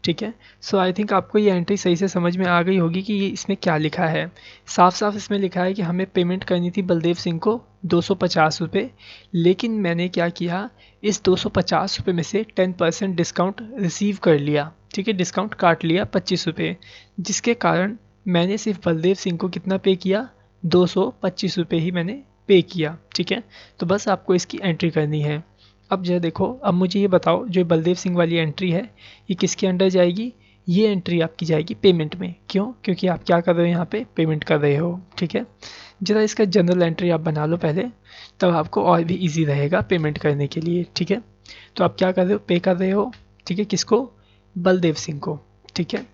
A: ठीक है। सो आई थिंक आपको ये एंट्री सही से समझ में आ गई होगी कि ये इसमें क्या लिखा है। साफ साफ इसमें लिखा है कि हमें पेमेंट करनी थी बलदेव सिंह को ₹250, लेकिन मैंने क्या किया, इस ₹250 में से 10% डिस्काउंट रिसीव कर लिया, ठीक है, डिस्काउंट काट लिया ₹25, जिसके कारण मैंने सिर्फ बलदेव सिंह को कितना पे किया, ₹225 ही मैंने पे किया, ठीक है। तो बस आपको इसकी एंट्री करनी है। अब जो देखो, अब मुझे ये बताओ, जो बलदेव सिंह वाली एंट्री है ये किसके अंडर जाएगी, ये एंट्री आपकी जाएगी पेमेंट में। क्यों? क्योंकि आप क्या कर रहे हो, यहाँ पे पेमेंट कर रहे हो, ठीक है। जरा इसका जनरल एंट्री आप बना लो पहले, तब आपको और भी इजी रहेगा पेमेंट करने के लिए, ठीक है। तो आप क्या कर रहे हो, पे कर रहे हो, ठीक है, किसको, बलदेव सिंह को, ठीक है।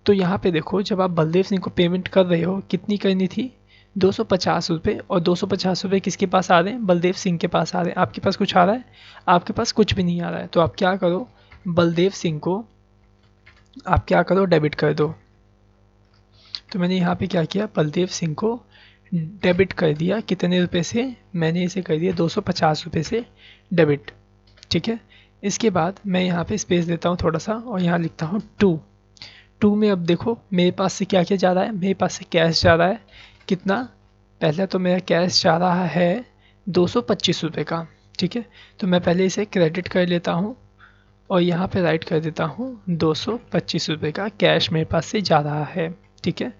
A: तो यहाँ पे देखो, जब आप बलदेव सिंह को पेमेंट कर रहे हो, कितनी करनी थी, ₹250, और ₹250 किसके पास आ रहे हैं, बलदेव सिंह के पास आ रहे हैं। आपके पास कुछ आ रहा है, आपके पास कुछ भी नहीं आ रहा है। तो आप क्या करो, बलदेव सिंह को आप क्या करो, डेबिट कर दो। तो मैंने यहाँ पे क्या किया, बलदेव सिंह को डेबिट कर दिया। कितने रुपए से, मैंने इसे कर दिया ₹250 से डेबिट, ठीक है। इसके बाद मैं यहाँ पे स्पेस देता हूँ थोड़ा सा, और यहाँ लिखता हूँ 2 में। अब देखो मेरे पास से क्या क्या जा रहा है, मेरे पास से कैश जा रहा है, कितना, पहले तो मेरा कैश जा रहा है ₹225 का, ठीक है। तो मैं पहले इसे क्रेडिट कर लेता हूँ और यहाँ पे राइट कर देता हूँ ₹225 का कैश मेरे पास से जा रहा है, ठीक है।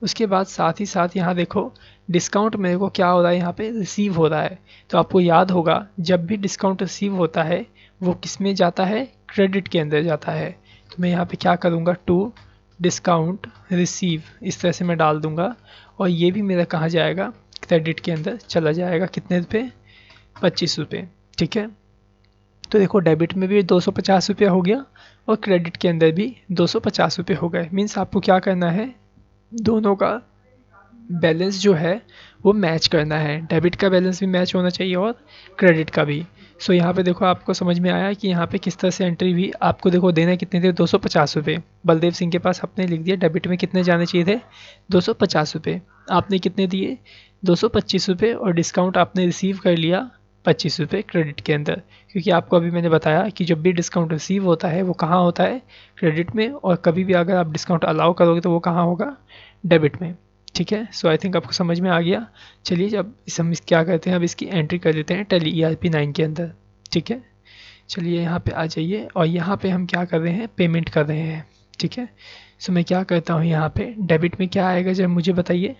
A: उसके बाद साथ ही साथ यहाँ देखो, डिस्काउंट मेरे को क्या हो रहा है, यहाँ पे रिसीव हो रहा है। तो आपको याद होगा, जब भी डिस्काउंट रिसीव होता है वो किस में जाता है, क्रेडिट के अंदर जाता है। तो मैं यहाँ पे क्या करूँगा, टू डिस्काउंट रिसीव, इस तरह से मैं डाल दूँगा, और ये भी मेरा कहाँ जाएगा, क्रेडिट के अंदर चला जाएगा। कितने रुपये, ₹25, ठीक है। तो देखो, डेबिट में भी ₹250 हो गया और क्रेडिट के अंदर भी ₹250 हो गए। मीन्स आपको क्या करना है, दोनों का बैलेंस जो है वो मैच करना है। डेबिट का बैलेंस भी मैच होना चाहिए और क्रेडिट का भी। सो यहाँ पे देखो, आपको समझ में आया कि यहाँ पे किस तरह से एंट्री हुई। आपको देखो देने कितने थे, ₹250। बलदेव सिंह के पास आपने लिख दिया डेबिट में कितने जाने चाहिए थे, ₹250। आपने कितने दिए, ₹225, और डिस्काउंट आपने रिसीव कर लिया ₹25 क्रेडिट के अंदर। क्योंकि आपको अभी मैंने बताया कि जब भी डिस्काउंट रिसीव होता है वो कहाँ होता है, क्रेडिट में, और कभी भी अगर आप डिस्काउंट अलाउ करोगे तो वो कहाँ होगा, डेबिट में, ठीक है। सो आई थिंक आपको समझ में आ गया। चलिए, अब हम क्या करते हैं, अब इसकी एंट्री कर देते हैं टैली ERP 9 के अंदर, ठीक है। चलिए यहाँ पे आ जाइए, और यहाँ पे हम क्या कर रहे हैं, पेमेंट कर रहे हैं, ठीक है। सो मैं क्या करता हूँ, यहाँ पे डेबिट में क्या आएगा, जब मुझे बताइए,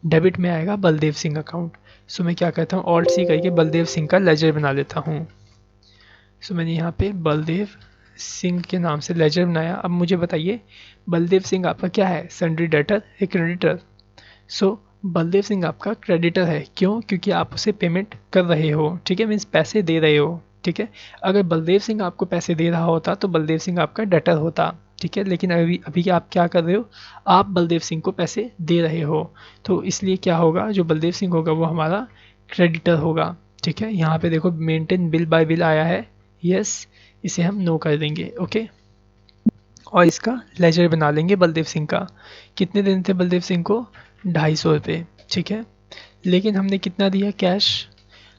A: डेबिट में आएगा बलदेव सिंह अकाउंट। सो मैं क्या करता हूँ, ऑल्ट सी करके बलदेव सिंह का लेजर बना लेता हूँ। सो मैंने यहाँ पे बलदेव सिंह के नाम से लेजर बनाया। अब मुझे बताइए, बलदेव सिंह आपका क्या है, सन्ड्री डेटर या क्रेडिटर। सो बलदेव सिंह आपका क्रेडिटर है। क्यों? क्योंकि आप उसे पेमेंट कर रहे हो, ठीक है, मीन्स पैसे दे रहे हो, ठीक है। अगर बलदेव सिंह आपको पैसे दे रहा होता तो बलदेव सिंह आपका डेटर होता, ठीक है। लेकिन अभी अभी आप क्या कर रहे हो, आप बलदेव सिंह को पैसे दे रहे हो, तो इसलिए क्या होगा, जो बलदेव सिंह होगा वो हमारा क्रेडिटर होगा, ठीक है। यहाँ पे देखो मेंटेन बिल बाय बिल आया है, यस, इसे हम नो कर देंगे, ओके। और इसका लेजर बना लेंगे बलदेव सिंह का। कितने दिन थे बलदेव सिंह को, ₹250, ठीक है। लेकिन हमने कितना दिया कैश,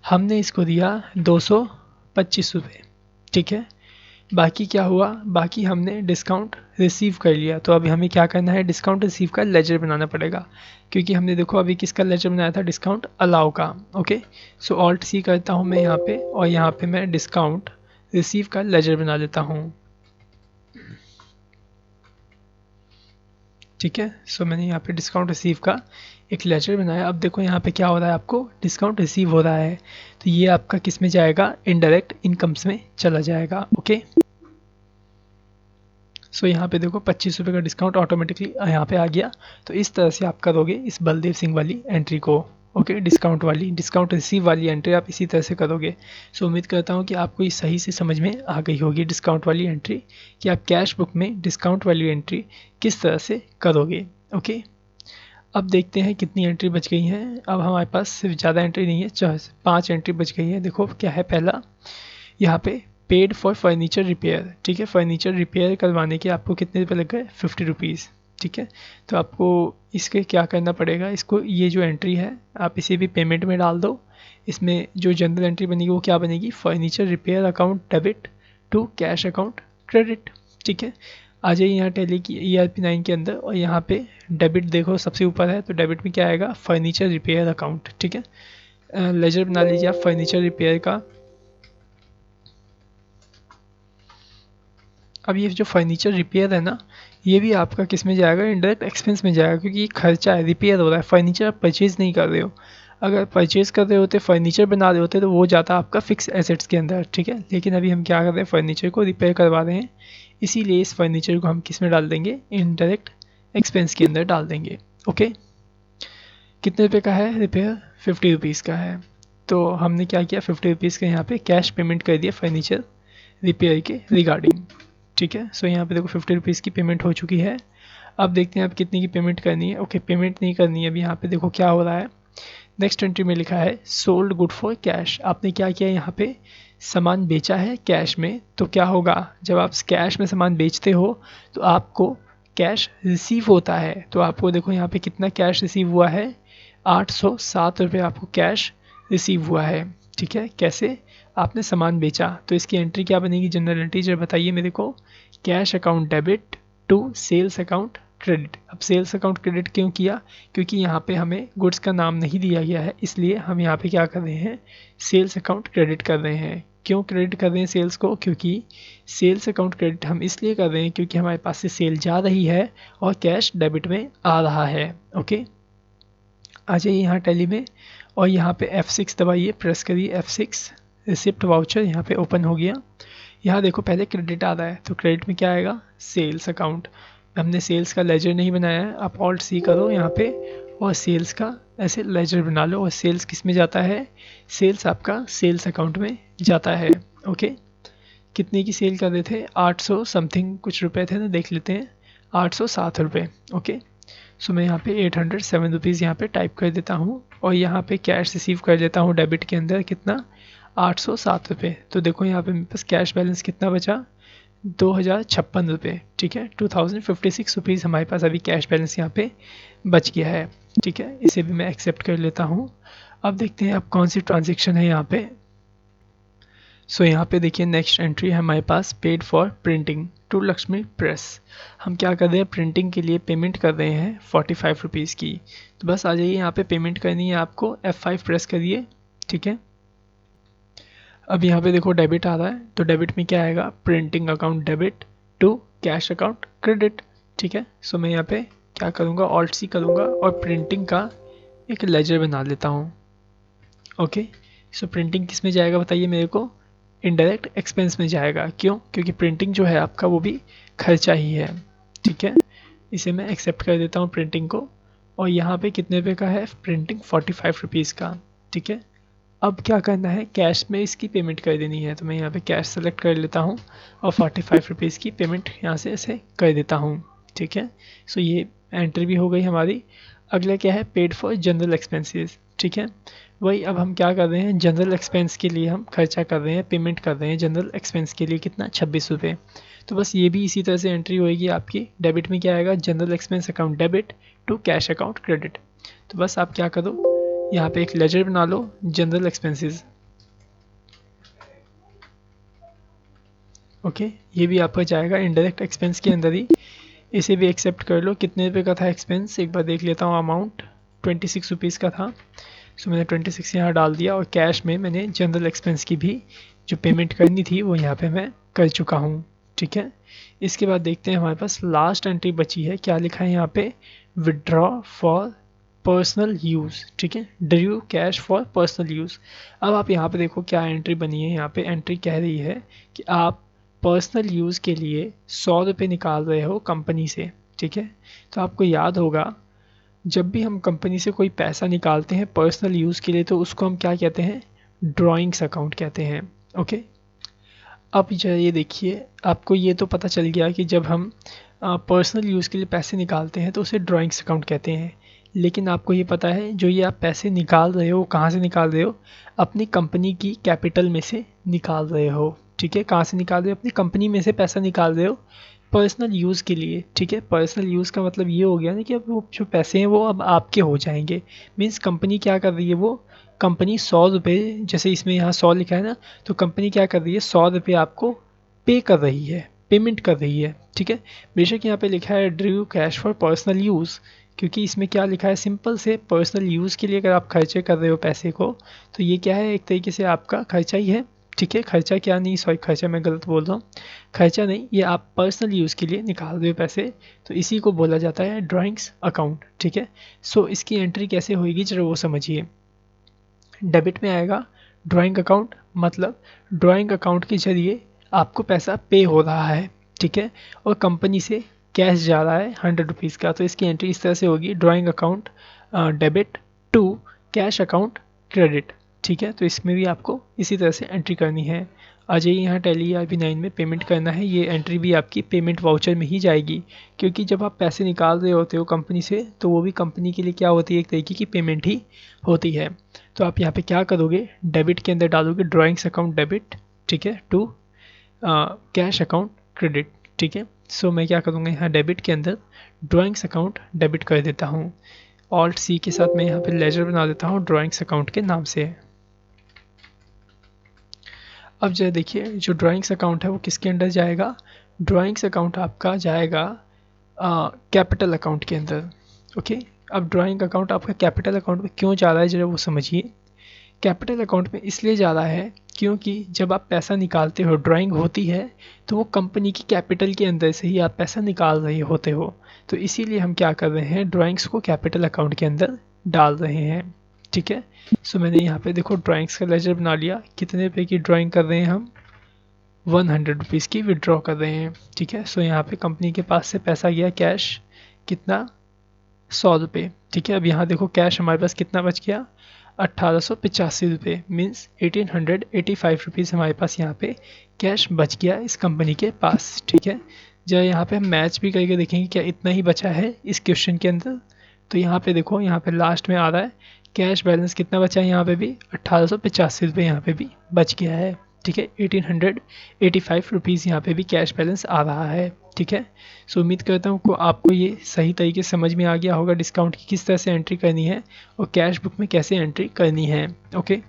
A: हमने इसको दिया ₹225, ठीक है। बाकी क्या हुआ, बाकी हमने डिस्काउंट रिसीव कर लिया। तो अभी हमें क्या करना है, डिस्काउंट रिसीव का लेजर बनाना पड़ेगा, क्योंकि हमने देखो अभी किसका लेजर बनाया था, डिस्काउंट अलाउ का, ओके। सो ऑल्ट सी करता हूँ मैं यहाँ पे, और यहाँ पे मैं डिस्काउंट रिसीव का लेजर बना लेता हूँ, ठीक है। सो मैंने यहाँ पे डिस्काउंट रिसीव का एक लेजर बनाया। अब देखो यहाँ पे क्या हो रहा है, आपको डिस्काउंट रिसीव हो रहा है, तो ये आपका किस में जाएगा, इनडायरेक्ट इनकम्स में चला जाएगा, ओके। सो यहाँ पे देखो ₹25 का डिस्काउंट ऑटोमेटिकली यहाँ पे आ गया। तो इस तरह से आप करोगे इस बलदेव सिंह वाली एंट्री को, ओके। डिस्काउंट रिसीव वाली एंट्री आप इसी तरह से करोगे। सो उम्मीद करता हूँ कि आपको ये सही से समझ में आ गई होगी डिस्काउंट वाली एंट्री, कि आप कैश बुक में डिस्काउंट वाली एंट्री किस तरह से करोगे, ओके। अब देखते हैं कितनी एंट्री बच गई हैं। अब हमारे पास सिर्फ ज़्यादा एंट्री नहीं है, 5 एंट्री बच गई है। देखो क्या है, पहला यहाँ पे पेड फॉर फर्नीचर रिपेयर, ठीक है। फर्नीचर रिपेयर करवाने के आपको कितने रुपये लग गए, ₹50, ठीक है। तो आपको इसके क्या करना पड़ेगा, इसको ये जो एंट्री है आप इसे भी पेमेंट में डाल दो। इसमें जो जनरल एंट्री बनेगी वो क्या बनेगी, furniture repair account debit to cash account credit. ठीक है, आ जाइए यहाँ टैली की ERP9 के अंदर और यहाँ पे डेबिट देखो सबसे ऊपर है, तो डेबिट में क्या आएगा, फर्नीचर रिपेयर अकाउंट। ठीक है, लेजर बना लीजिए आप फर्नीचर रिपेयर का। अब ये जो फर्नीचर रिपेयर है ना, ये भी आपका किस में जाएगा, इनडायरेक्ट एक्सपेंस में जाएगा, क्योंकि ये खर्चा है, रिपेयर हो रहा है, फर्नीचर आप परचेज़ नहीं कर रहे हो। अगर परचेज़ कर रहे होते, फर्नीचर बना रहे होते, तो वो जाता आपका फिक्स एसेट्स के अंदर। ठीक है, लेकिन अभी हम क्या कर रहे हैं, फर्नीचर को रिपेयर करवा रहे हैं, इसीलिए इस फर्नीचर को हम किस में डाल देंगे, इनडायरेक्ट एक्सपेंस के अंदर डाल देंगे। ओके, कितने रुपये का है रिपेयर, 50 रुपीज़ का है। तो हमने क्या किया, 50 रुपीज़ का यहाँ पे कैश पेमेंट कर दिया फर्नीचर रिपेयर के रिगार्डिंग। ठीक है, सो यहाँ पे देखो 50 रुपीज़ की पेमेंट हो चुकी है। अब देखते हैं आप कितने की पेमेंट करनी है। ओके, पेमेंट नहीं करनी है। अब यहाँ पे देखो क्या हो रहा है, नेक्स्ट एंट्री में लिखा है सोल्ड गुड फॉर कैश। आपने क्या किया, यहाँ पे सामान बेचा है कैश में। तो क्या होगा, जब आप कैश में सामान बेचते हो तो आपको कैश रिसीव होता है। तो आपको देखो यहाँ पे कितना कैश रिसीव हुआ है, 807 रुपये आपको कैश रिसीव हुआ है। ठीक है, कैसे, आपने सामान बेचा। तो इसकी एंट्री क्या बनेगी, जनरल एंट्री जब बताइए मेरे को, cash account debit to sales account credit. अब सेल्स अकाउंट क्रेडिट क्यों किया, क्योंकि यहाँ पे हमें गुड्स का नाम नहीं दिया गया है, इसलिए हम यहाँ पे क्या कर रहे हैं, सेल्स अकाउंट क्रेडिट कर रहे हैं। क्यों क्रेडिट कर रहे हैं सेल्स को, क्योंकि सेल्स अकाउंट क्रेडिट हम इसलिए कर रहे हैं क्योंकि हमारे पास से सेल जा रही है और कैश डेबिट में आ रहा है। ओके, आ जाइए यहाँ टैली में और यहाँ पे F6 दबाइए, प्रेस करिए F6, रिसिप्ट वाउचर यहाँ पे ओपन हो गया। यहाँ देखो पहले क्रेडिट आ रहा है, तो क्रेडिट में क्या आएगा, सेल्स अकाउंट। हमने सेल्स का लेजर नहीं बनाया है, आप ऑल्ट C करो यहाँ पे और सेल्स का ऐसे लेजर बना लो। और सेल्स किस में जाता है, सेल्स आपका सेल्स अकाउंट में जाता है। ओके, कितने की सेल कर रहे थे, 800 समथिंग कुछ रुपए थे ना, देख लेते हैं, 807 रुपये। ओके, सो मैं यहाँ पे 807 रुपीज़ यहाँ पे टाइप कर देता हूँ और यहाँ पे कैश रिसीव कर देता हूँ डेबिट के अंदर, कितना, 807 रुपये। तो देखो यहाँ पे मेरे पास कैश बैलेंस कितना बचा, 2056 रुपये। ठीक है, 2056 रुपीज़ हमारे पास अभी कैश बैलेंस यहाँ पे बच गया है। ठीक है, इसे भी मैं एक्सेप्ट कर लेता हूँ। अब देखते हैं अब कौन सी ट्रांजेक्शन है यहाँ पे। सो यहाँ पे देखिए नेक्स्ट एंट्री है हमारे पास, paid for printing to Lakshmi press. हम क्या कर रहे हैं, प्रिंटिंग के लिए पेमेंट कर रहे हैं 45 रुपीज़ की। तो बस आ जाइए यहाँ पे, पेमेंट करनी है आपको, F5 प्रेस करिए। ठीक है, अब यहाँ पे देखो डेबिट आ रहा है, तो डेबिट में क्या आएगा, printing account debit to cash account credit. ठीक है, सो मैं यहाँ पे क्या करूँगा, ऑल्ट C करूँगा और प्रिंटिंग का एक लेजर बना लेता हूँ। ओके, सो प्रिंटिंग किस में जाएगा बताइए मेरे को, इनडायरेक्ट एक्सपेंस में जाएगा। क्यों, क्योंकि प्रिंटिंग जो है आपका वो भी खर्चा ही है। ठीक है, इसे मैं एक्सेप्ट कर देता हूँ प्रिंटिंग को। और यहाँ पे कितने रुपये का है, प्रिंटिंग 45 रुपीज़ का। ठीक है, अब क्या करना है, कैश में इसकी पेमेंट कर देनी है। तो मैं यहाँ पे कैश सेलेक्ट कर लेता हूँ और 45 रुपीज़ की पेमेंट यहाँ से ऐसे कर देता हूँ। ठीक है, सो ये एंट्री भी हो गई हमारी। अगला क्या है, पेड फॉर जनरल एक्सपेंसेस। ठीक है, वही अब हम क्या कर रहे हैं, जनरल एक्सपेंस के लिए हम खर्चा कर रहे हैं, पेमेंट कर रहे हैं जनरल एक्सपेंस के लिए, कितना, 26 रुपये। तो बस ये भी इसी तरह से एंट्री होएगी आपकी। डेबिट में क्या आएगा, general expense account debit to cash account credit. तो बस आप क्या करो, यहाँ पे एक लेजर बना लो, जनरल एक्सपेंसेस। ओके, ये भी आपका जाएगा इनडायरेक्ट एक्सपेंस के अंदर ही। इसे भी एक्सेप्ट कर लो। कितने रुपये का था एक्सपेंस, एक बार देख लेता हूँ, अमाउंट 26 रुपीज़ का था। सो मैंने 26 यहाँ डाल दिया और कैश में मैंने जनरल एक्सपेंस की भी जो पेमेंट करनी थी वो यहाँ पे मैं कर चुका हूँ। ठीक है, इसके बाद देखते हैं हमारे पास लास्ट एंट्री बची है, क्या लिखा है यहाँ पे, विड्रॉ फॉर पर्सनल यूज़। ठीक है, Drew cash for personal use. अब आप यहाँ पे देखो क्या एंट्री बनी है, यहाँ पे एंट्री कह रही है कि आप पर्सनल यूज़ के लिए 100 रुपये निकाल रहे हो कंपनी से। ठीक है, तो आपको याद होगा जब भी हम कंपनी से कोई पैसा निकालते हैं पर्सनल यूज़ के लिए, तो उसको हम क्या कहते हैं, ड्राइंग्स अकाउंट कहते हैं। ओके, अब ये देखिए, आपको ये तो पता चल गया कि जब हम पर्सनल यूज़ के लिए पैसे निकालते हैं तो उसे ड्राइंग्स अकाउंट कहते हैं। लेकिन आपको ये पता है जो ये आप पैसे निकाल रहे हो कहाँ से निकाल रहे हो, अपनी कंपनी की कैपिटल में से निकाल रहे हो। ठीक है, कहाँ से निकाल रहे हो, अपनी कंपनी में से पैसा निकाल रहे हो, पर्सनल यूज़ के लिए, ठीक है। पर्सनल यूज़ का मतलब ये हो गया ना कि अब वो जो पैसे हैं वो अब आपके हो जाएंगे। मीन्स कंपनी क्या कर रही है, वो कंपनी 100 रुपये, जैसे इसमें यहाँ 100 लिखा है ना, तो कंपनी क्या कर रही है, 100 रुपये आपको पे कर रही है, पेमेंट कर रही है, ठीक है। बेशक यहाँ पे लिखा है Drew cash for personal use, क्योंकि इसमें क्या लिखा है, सिंपल से पर्सनल यूज़ के लिए अगर आप खर्चे कर रहे हो पैसे को, तो ये क्या है, एक तरीके से आपका खर्चा ही है, ठीक है। खर्चा क्या नहीं, सॉरी खर्चा मैं गलत बोल रहा हूँ, खर्चा नहीं, ये आप पर्सनल यूज़ के लिए निकाल रहे हो पैसे, तो इसी को बोला जाता है ड्राइंग्स अकाउंट, ठीक है। सो इसकी एंट्री कैसे होएगी जरा वो समझिए। डेबिट में आएगा ड्राइंग अकाउंट, मतलब ड्राइंग अकाउंट के जरिए आपको पैसा पे हो रहा है, ठीक है, और कंपनी से कैश जा रहा है 100 रुपीज़ का, तो इसकी एंट्री इस तरह से होगी, drawing account debit to cash account credit, ठीक है। तो इसमें भी आपको इसी तरह से एंट्री करनी है। आ जाइए यहाँ टैली IP9 में पेमेंट करना है, ये एंट्री भी आपकी पेमेंट वाउचर में ही जाएगी, क्योंकि जब आप पैसे निकाल रहे होते हो कंपनी से, तो वो भी कंपनी के लिए क्या होती है, एक तरीके की पेमेंट ही होती है। तो आप यहाँ पे क्या करोगे, डेबिट के अंदर डालोगे ड्राइंग्स अकाउंट डेबिट, ठीक है, टू कैश अकाउंट क्रेडिट, ठीक है। सो मैं क्या करूँगा, यहाँ डेबिट के अंदर ड्राइंग्स अकाउंट डेबिट कर देता हूँ, Alt+C के साथ मैं यहाँ पे लेजर बना देता हूँ ड्राइंग्स अकाउंट के नाम से। अब जो देखिए, जो ड्राइंग्स अकाउंट है वो किसके अंदर जाएगा, ड्राइंग्स अकाउंट आपका जाएगा कैपिटल अकाउंट के अंदर, ओके। अब ड्राइंग अकाउंट आपका कैपिटल अकाउंट में क्यों जा रहा है जरा वो समझिए। कैपिटल अकाउंट में इसलिए जा रहा है क्योंकि जब आप पैसा निकालते हो, ड्राइंग होती है, तो वो कंपनी की कैपिटल के अंदर से ही आप पैसा निकाल रहे होते हो, तो इसीलिए हम क्या कर रहे हैं, ड्राइंग्स को कैपिटल अकाउंट के अंदर डाल रहे हैं, ठीक है। सो मैंने यहाँ पे देखो ड्राइंग्स का लेजर बना लिया, कितने रुपये की ड्राइंग कर रहे हैं हम, 100 रुपीज़ की विड्रॉ कर रहे हैं, ठीक है। सो यहाँ पे कंपनी के पास से पैसा गया कैश, कितना, 100 रुपये, ठीक है। अब यहाँ देखो कैश हमारे पास कितना बच गया, 1885 रुपये, मीन्स 1885 हमारे पास यहाँ पे कैश बच गया इस कंपनी के पास, ठीक है। जब यहाँ पे हम मैच भी करके देखेंगे क्या इतना ही बचा है इस क्वेश्चन के अंदर, तो यहाँ पे देखो, यहाँ पे लास्ट में आ रहा है कैश बैलेंस कितना बचा है, यहाँ पे भी 1885 यहाँ पे भी बच गया है, ठीक है। 1885 रुपीज़ यहाँ पे भी कैश बैलेंस आ रहा है, ठीक है। सो उम्मीद करता हूँ को आपको ये सही तरीके से समझ में आ गया होगा डिस्काउंट की किस तरह से एंट्री करनी है और कैश बुक में कैसे एंट्री करनी है, ओके।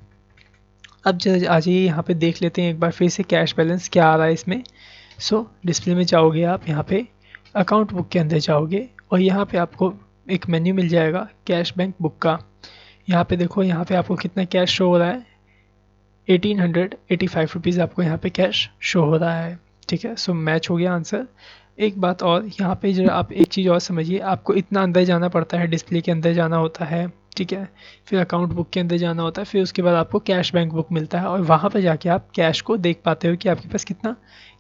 A: अब आ जाइए यहाँ पे देख लेते हैं एक बार फिर से कैश बैलेंस क्या आ रहा है इसमें। सो डिस्प्ले में जाओगे आप, यहाँ पे अकाउंट बुक के अंदर जाओगे और यहाँ पे आपको एक मेन्यू मिल जाएगा कैश बैंक बुक का। यहाँ पे देखो, यहाँ पे आपको कितना कैश शो हो रहा है, 1885 रुपीज़ आपको यहाँ पे कैश शो हो रहा है, ठीक है। सो मैच हो गया आंसर। एक बात और यहाँ पे जो आप एक चीज़ और समझिए, आपको इतना अंदर जाना पड़ता है, डिस्प्ले के अंदर जाना होता है, ठीक है, फिर अकाउंट बुक के अंदर जाना होता है, फिर उसके बाद आपको कैश बैंक बुक मिलता है और वहाँ पर जाके आप कैश को देख पाते हो कि आपके पास कितना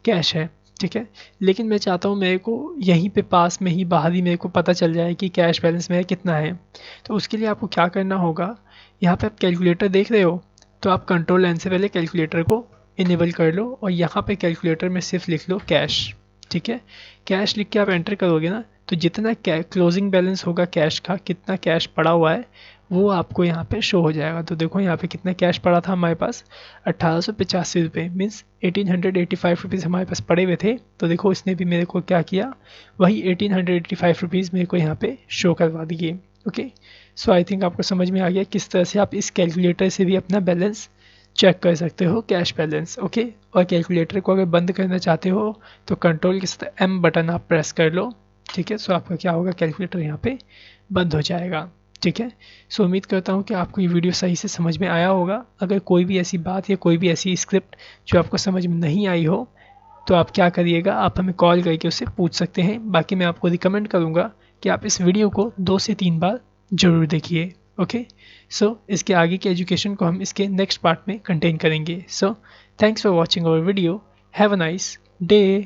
A: कैश है, ठीक है। लेकिन मैं चाहता हूँ मेरे को यहीं पे पास में ही, बाहर ही मेरे को पता चल जाए कि कैश बैलेंस मेरा कितना है। तो उसके लिए आपको क्या करना होगा, यहाँ पे आप कैलकुलेटर देख रहे हो, तो आप कंट्रोल एन से पहले कैलकुलेटर को इनेबल कर लो और यहाँ पे कैलकुलेटर में सिर्फ लिख लो कैश, ठीक है। कैश लिख के आप एंटर करोगे ना, तो जितना क्लोजिंग बैलेंस होगा कैश का, कितना कैश पड़ा हुआ है, वो आपको यहाँ पे शो हो जाएगा। तो देखो यहाँ पे कितना कैश पड़ा था हमारे पास, 1885 रुपये, मीन्स 1885 रुपीज़ हमारे पास पड़े हुए थे। तो देखो इसने भी मेरे को क्या किया, वही 1885 रुपीज़ मेरे को यहाँ पे शो करवा दिए, ओके। सो आई थिंक आपको समझ में आ गया किस तरह से आप इस कैलकुलेटर से भी अपना बैलेंस चेक कर सकते हो, कैश बैलेंस, ओके। और कैलकुलेटर को अगर बंद करना चाहते हो तो कंट्रोल के साथ M बटन आप प्रेस कर लो, ठीक है। सो आपका क्या होगा, कैलकुलेटर यहाँ पे बंद हो जाएगा, ठीक है। सो उम्मीद करता हूँ कि आपको ये वीडियो सही से समझ में आया होगा। अगर कोई भी ऐसी बात या कोई भी ऐसी स्क्रिप्ट जो आपको समझ में नहीं आई हो, तो आप क्या करिएगा, आप हमें कॉल करके उससे पूछ सकते हैं। बाकी मैं आपको रिकमेंड करूँगा कि आप इस वीडियो को 2 से 3 बार ज़रूर देखिए, ओके। सो इसके आगे के एजुकेशन को हम इसके नेक्स्ट पार्ट में कंटेन करेंगे। So thanks for watching our video, have a nice day.